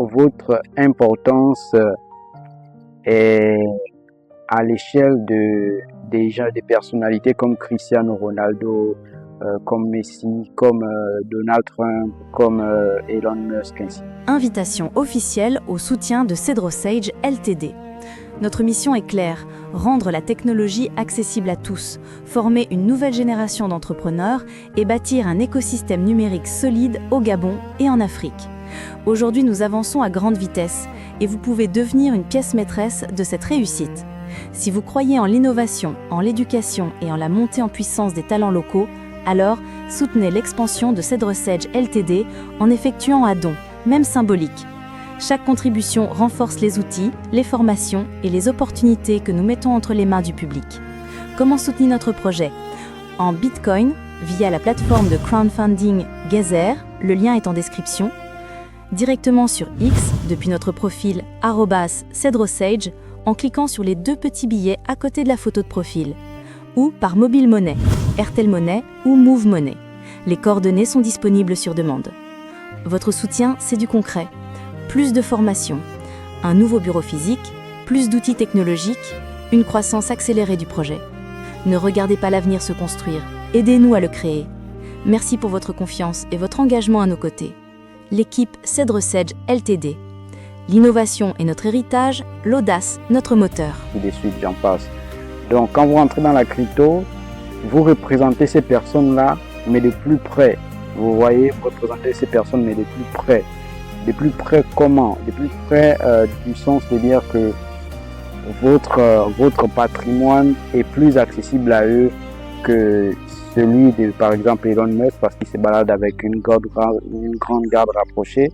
votre importance est à l'échelle des personnalités comme Cristiano Ronaldo, comme Messi, comme Donald Trump, comme Elon Musk ainsi. Invitation officielle au soutien de CedroSage Ltd. Notre mission est claire, rendre la technologie accessible à tous, former une nouvelle génération d'entrepreneurs et bâtir un écosystème numérique solide au Gabon et en Afrique. Aujourd'hui, nous avançons à grande vitesse et vous pouvez devenir une pièce maîtresse de cette réussite. Si vous croyez en l'innovation, en l'éducation et en la montée en puissance des talents locaux, alors soutenez l'expansion de CedroSage Ltd en effectuant un don, même symbolique. Chaque contribution renforce les outils, les formations et les opportunités que nous mettons entre les mains du public. Comment soutenir notre projet ? En Bitcoin, via la plateforme de crowdfunding Gazer, le lien est en description. Directement sur X, depuis notre profil @CedroSage, en cliquant sur les 2 petits billets à côté de la photo de profil. Ou par mobile money, Airtel Money ou Move Money. Les coordonnées sont disponibles sur demande. Votre soutien, c'est du concret. Plus de formation, un nouveau bureau physique, plus d'outils technologiques, une croissance accélérée du projet. Ne regardez pas l'avenir se construire, aidez-nous à le créer. Merci pour votre confiance et votre engagement à nos côtés. L'équipe CedroSage Ltd. L'innovation est notre héritage, l'audace notre moteur. Et de suite, j'en passe. Donc, quand vous rentrez dans la crypto, vous représentez ces personnes-là, mais de plus près. Vous voyez, vous représentez ces personnes, mais de plus près. De plus près comment? De plus près du sens de dire que votre patrimoine est plus accessible à eux que celui de, par exemple, Elon Musk, parce qu'il se balade avec une grande garde rapprochée.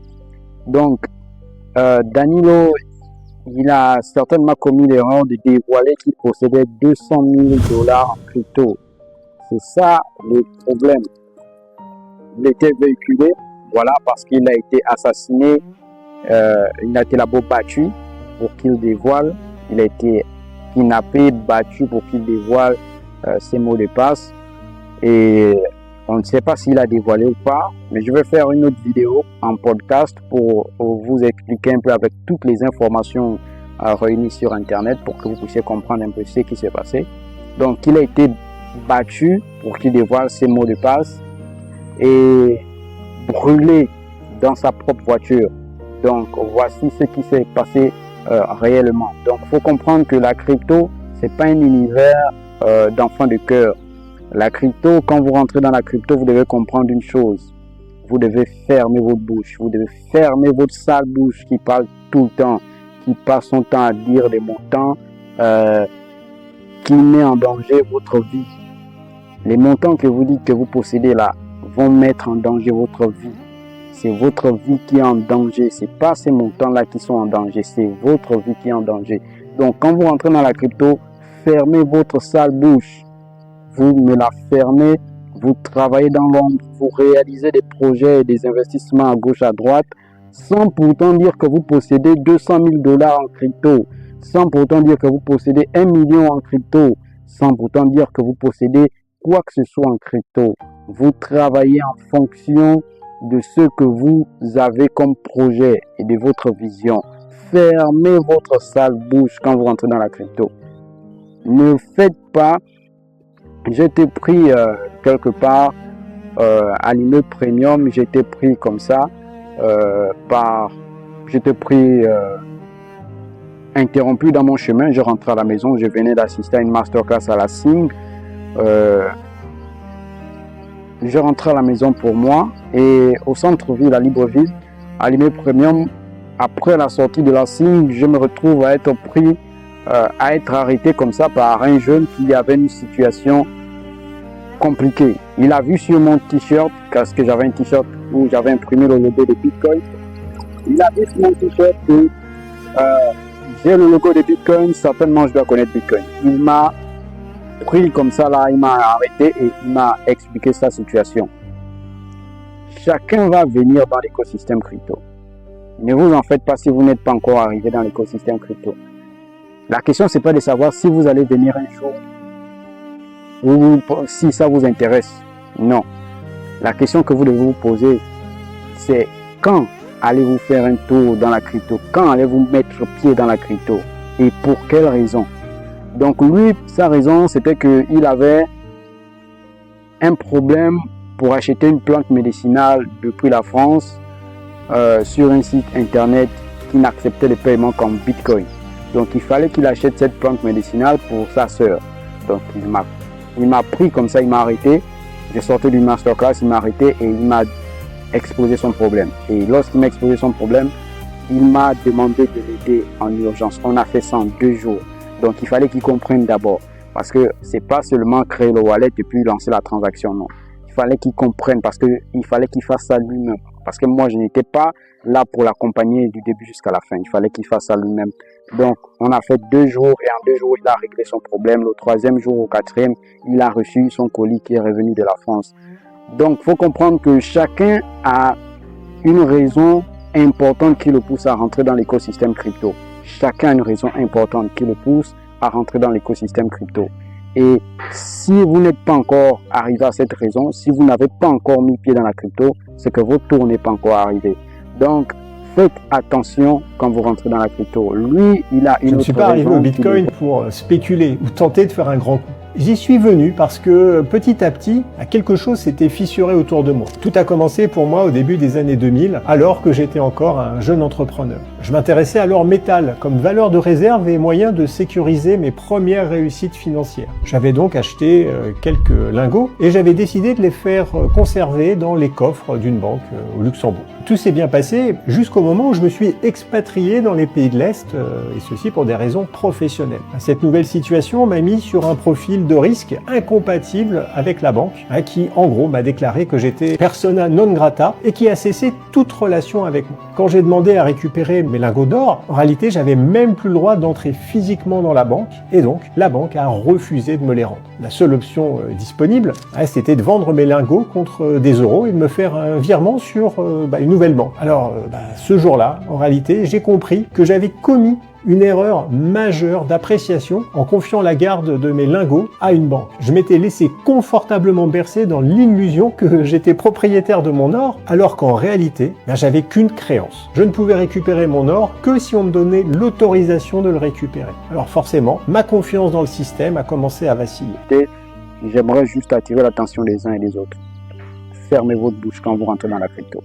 Donc, Danilo, il a certainement commis l'erreur de dévoiler qu'il possédait 200 000 $ en crypto. C'est ça le problème. Il était véhiculé, voilà, parce qu'il a été assassiné, il a été là-bas battu pour qu'il dévoile, il a été kidnappé, battu pour qu'il dévoile ses mots de passe. Et on ne sait pas s'il a dévoilé ou pas, mais je vais faire une autre vidéo en podcast pour vous expliquer un peu avec toutes les informations réunies sur Internet pour que vous puissiez comprendre un peu ce qui s'est passé. Donc, il a été battu pour qu'il dévoile ses mots de passe et brûlé dans sa propre voiture. Donc, voici ce qui s'est passé réellement. Donc, il faut comprendre que la crypto, c'est pas un univers d'enfant de cœur. La crypto, quand vous rentrez dans la crypto, vous devez comprendre une chose. Vous devez fermer votre bouche. Vous devez fermer votre sale bouche qui parle tout le temps, qui passe son temps à dire des montants qui met en danger votre vie. Les montants que vous dites que vous possédez là vont mettre en danger votre vie. C'est votre vie qui est en danger. C'est pas ces montants-là qui sont en danger. C'est votre vie qui est en danger. Donc, quand vous rentrez dans la crypto, fermez votre sale bouche. Vous me la fermez, vous travaillez dans l'ombre, vous réalisez des projets et des investissements à gauche, à droite, sans pourtant dire que vous possédez 200 000 $ en crypto, sans pourtant dire que vous possédez 1 million en crypto, sans pourtant dire que vous possédez quoi que ce soit en crypto. Vous travaillez en fonction de ce que vous avez comme projet et de votre vision. Fermez votre sale bouche quand vous rentrez dans la crypto. Ne faites pas. J'étais pris quelque part à l'immeuble Premium, j'étais pris comme ça j'étais pris interrompu dans mon chemin. Je rentrais à la maison, je venais d'assister à une masterclass à la SING. Je rentrais à la maison pour moi et au centre-ville, à Libreville, à l'immeuble Premium, après la sortie de la SING, je me retrouve à être pris, à être arrêté comme ça par un jeune qui avait une situation compliquée. Il a vu sur mon t-shirt, parce que j'avais un t-shirt où j'avais imprimé le logo de Bitcoin. Il a vu sur mon t-shirt que j'ai le logo de Bitcoin, certainement je dois connaître Bitcoin. Il m'a pris comme ça là, il m'a arrêté et il m'a expliqué sa situation. Chacun va venir dans l'écosystème crypto. Ne vous en faites pas si vous n'êtes pas encore arrivé dans l'écosystème crypto. La question, c'est pas de savoir si vous allez venir un jour ou si ça vous intéresse. Non. La question que vous devez vous poser, c'est quand allez-vous faire un tour dans la crypto? Quand allez-vous mettre pied dans la crypto? Et pour quelle raison? Donc lui, sa raison, c'était qu'il avait un problème pour acheter une plante médicinale depuis la France sur un site internet qui n'acceptait les paiements comme Bitcoin. Donc il fallait qu'il achète cette plante médicinale pour sa sœur. Donc il m'a pris comme ça, il m'a arrêté. J'ai sorti du masterclass, il m'a arrêté et il m'a exposé son problème. Et lorsqu'il m'a exposé son problème, il m'a demandé de l'aider en urgence. On a fait ça en 2 jours. Donc il fallait qu'il comprenne d'abord. Parce que c'est pas seulement créer le wallet et puis lancer la transaction, non. Il fallait qu'il comprenne parce qu'il fallait qu'il fasse ça lui-même. Parce que moi, je n'étais pas là pour l'accompagner du début jusqu'à la fin. Il fallait qu'il fasse ça lui-même. Donc, on a fait 2 jours et en 2 jours, il a réglé son problème. Le 3e jour, au 4e, il a reçu son colis qui est revenu de la France. Donc, il faut comprendre que chacun a une raison importante qui le pousse à rentrer dans l'écosystème crypto. Chacun a une raison importante qui le pousse à rentrer dans l'écosystème crypto. Et si vous n'êtes pas encore arrivé à cette raison, si vous n'avez pas encore mis pied dans la crypto, c'est que votre tour n'est pas encore arrivé. Donc, faites attention quand vous rentrez dans la crypto. Lui, il a une autre raison. Je ne suis pas arrivé au Bitcoin pour spéculer ou tenter de faire un grand coup. J'y suis venu parce que petit à petit, quelque chose s'était fissuré autour de moi. Tout a commencé pour moi au début des années 2000, alors que j'étais encore un jeune entrepreneur. Je m'intéressais à l'or métal comme valeur de réserve et moyen de sécuriser mes premières réussites financières. J'avais donc acheté quelques lingots et j'avais décidé de les faire conserver dans les coffres d'une banque au Luxembourg. Tout s'est bien passé jusqu'au moment où je me suis expatrié dans les pays de l'Est, et ceci pour des raisons professionnelles. Cette nouvelle situation m'a mis sur un profil de risque incompatible avec la banque, qui en gros m'a déclaré que j'étais persona non grata et qui a cessé toute relation avec moi. Quand j'ai demandé à récupérer mes lingots d'or, en réalité j'avais même plus le droit d'entrer physiquement dans la banque et donc la banque a refusé de me les rendre. La seule option disponible, c'était de vendre mes lingots contre des euros et de me faire un virement sur une nouvelle banque. Alors ce jour-là, en réalité, j'ai compris que j'avais commis une erreur majeure d'appréciation en confiant la garde de mes lingots à une banque. Je m'étais laissé confortablement bercer dans l'illusion que j'étais propriétaire de mon or, alors qu'en réalité, j'avais qu'une créance. Je ne pouvais récupérer mon or que si on me donnait l'autorisation de le récupérer. Alors forcément, ma confiance dans le système a commencé à vaciller. J'aimerais juste attirer l'attention des uns et des autres. Fermez votre bouche quand vous rentrez dans la crypto.